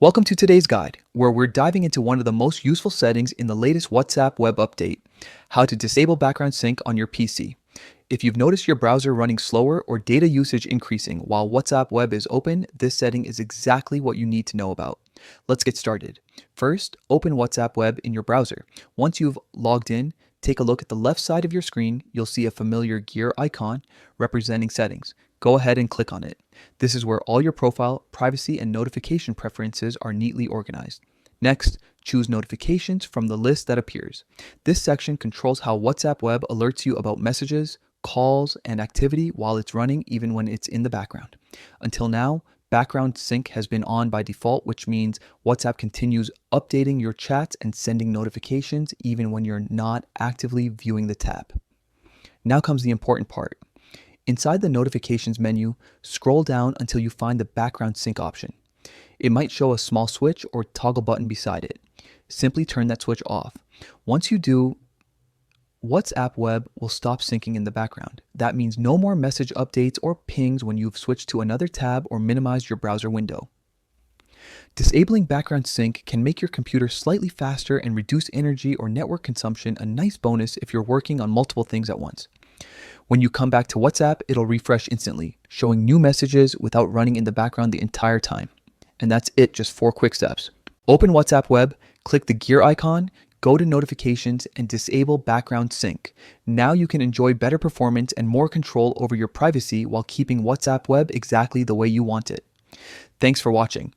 Welcome to today's guide, where we're diving into one of the most useful settings in the latest WhatsApp web update, how to disable background sync on your PC. If you've noticed your browser running slower or data usage increasing while WhatsApp web is open, this setting is exactly what you need to know about. Let's get started. First, open WhatsApp web in your browser. Once you've logged in, take a look at the left side of your screen. You'll see a familiar gear icon representing settings. Go ahead and click on it. This is where all your profile, privacy, and notification preferences are neatly organized. Next, choose notifications from the list that appears. This section controls how WhatsApp web alerts you about messages, calls, and activity while it's running, even when it's in the background. Until now, background sync has been on by default, which means WhatsApp continues updating your chats and sending notifications even when you're not actively viewing the tab. Now comes the important part. Inside the notifications menu, scroll down until you find the background sync option. It might show a small switch or toggle button beside it. Simply turn that switch off. Once you do, WhatsApp web will stop syncing in the background. That means no more message updates or pings when you've switched to another tab or minimized your browser window. Disabling background sync can make your computer slightly faster and reduce energy or network consumption, a nice bonus if you're working on multiple things at once. When you come back to WhatsApp, it'll refresh instantly, showing new messages without running in the background the entire time. And that's it, just 4 quick steps. Open WhatsApp web, click the gear icon, go to notifications, and disable background sync. Now you can enjoy better performance and more control over your privacy while keeping WhatsApp web exactly the way you want it. Thanks for watching.